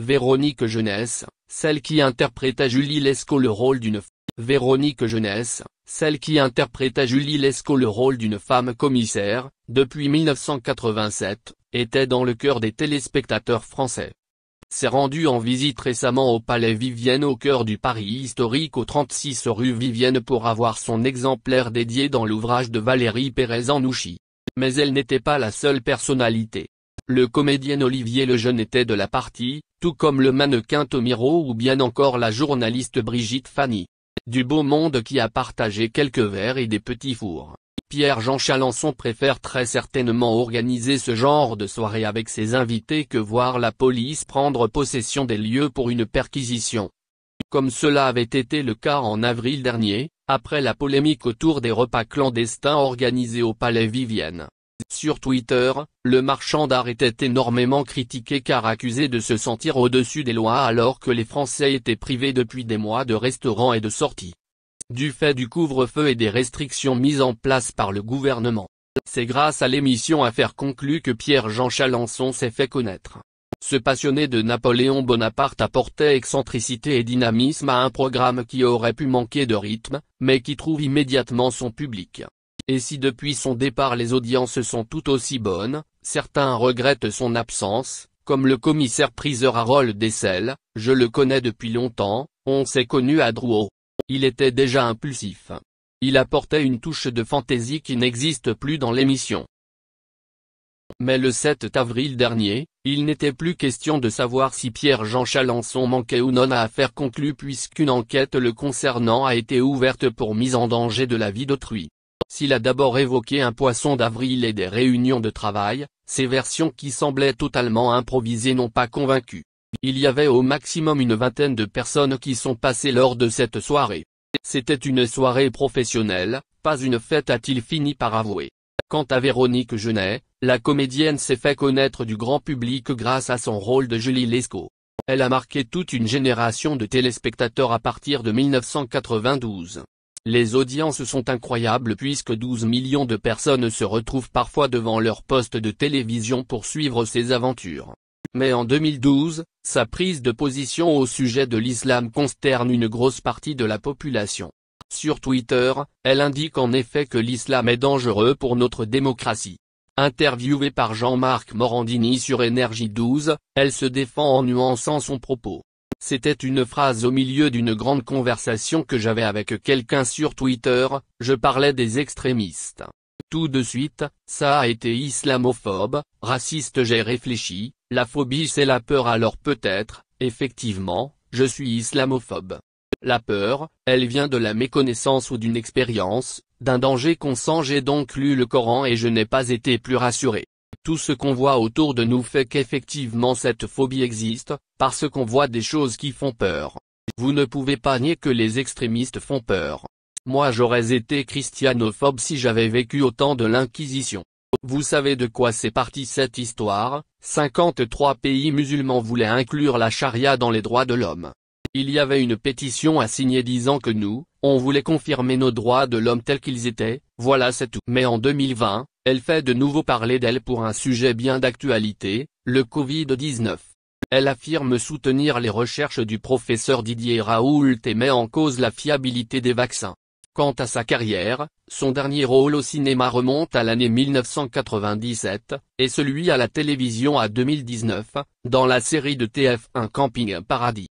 Véronique Jeunesse, celle qui interprétait Julie Lescaut le rôle d'une Véronique Jeunesse, celle qui interprétait Julie Lescaut le rôle d'une femme commissaire, depuis 1987, était dans le cœur des téléspectateurs français. S'est rendue en visite récemment au Palais Vivienne au cœur du Paris historique au 36 rue Vivienne pour avoir son exemplaire dédié dans l'ouvrage de Valérie Pérez-Anouchi. Mais elle n'était pas la seule personnalité. Le comédien Olivier Lejeune était de la partie, tout comme le mannequin Tomiro ou bien encore la journaliste Brigitte Fanny. Du beau monde qui a partagé quelques verres et des petits fours. Pierre-Jean Chalençon préfère très certainement organiser ce genre de soirée avec ses invités que voir la police prendre possession des lieux pour une perquisition. Comme cela avait été le cas en avril dernier, après la polémique autour des repas clandestins organisés au Palais Vivienne. Sur Twitter, le marchand d'art était énormément critiqué car accusé de se sentir au-dessus des lois alors que les Français étaient privés depuis des mois de restaurants et de sorties. Du fait du couvre-feu et des restrictions mises en place par le gouvernement. C'est grâce à l'émission Affaires conclues que Pierre-Jean Chalençon s'est fait connaître. Ce passionné de Napoléon Bonaparte apportait excentricité et dynamisme à un programme qui aurait pu manquer de rythme, mais qui trouve immédiatement son public. Et si depuis son départ les audiences sont tout aussi bonnes, certains regrettent son absence, comme le commissaire-priseur Harold Dessel, je le connais depuis longtemps, on s'est connu à Drouot. Il était déjà impulsif. Il apportait une touche de fantaisie qui n'existe plus dans l'émission. Mais le 7 avril dernier, il n'était plus question de savoir si Pierre-Jean Chalençon manquait ou non à Affaires conclues puisqu'une enquête le concernant a été ouverte pour mise en danger de la vie d'autrui. S'il a d'abord évoqué un poisson d'avril et des réunions de travail, ces versions qui semblaient totalement improvisées n'ont pas convaincu. Il y avait au maximum une vingtaine de personnes qui sont passées lors de cette soirée. C'était une soirée professionnelle, pas une fête a-t-il fini par avouer. Quant à Véronique Jeunesse, la comédienne s'est fait connaître du grand public grâce à son rôle de Julie Lescaut. Elle a marqué toute une génération de téléspectateurs à partir de 1992. Les audiences sont incroyables puisque 12 millions de personnes se retrouvent parfois devant leur poste de télévision pour suivre ses aventures. Mais en 2012, sa prise de position au sujet de l'islam consterne une grosse partie de la population. Sur Twitter, elle indique en effet que l'islam est dangereux pour notre démocratie. Interviewée par Jean-Marc Morandini sur Énergie 12, elle se défend en nuançant son propos. C'était une phrase au milieu d'une grande conversation que j'avais avec quelqu'un sur Twitter, je parlais des extrémistes. Tout de suite, ça a été islamophobe, raciste j'ai réfléchi, la phobie c'est la peur alors peut-être, effectivement, je suis islamophobe. La peur, elle vient de la méconnaissance ou d'une expérience, d'un danger qu'on sent j'ai donc lu le Coran et je n'ai pas été plus rassuré. Tout ce qu'on voit autour de nous fait qu'effectivement cette phobie existe, parce qu'on voit des choses qui font peur. Vous ne pouvez pas nier que les extrémistes font peur. Moi j'aurais été christianophobe si j'avais vécu au temps de l'Inquisition. Vous savez de quoi c'est parti cette histoire, 53 pays musulmans voulaient inclure la charia dans les droits de l'homme. Il y avait une pétition à signer disant que nous, on voulait confirmer nos droits de l'homme tels qu'ils étaient, voilà c'est tout. Mais en 2020, elle fait de nouveau parler d'elle pour un sujet bien d'actualité, le Covid-19. Elle affirme soutenir les recherches du professeur Didier Raoult et met en cause la fiabilité des vaccins. Quant à sa carrière, son dernier rôle au cinéma remonte à l'année 1997, et celui à la télévision à 2019, dans la série de TF1 Camping Paradis.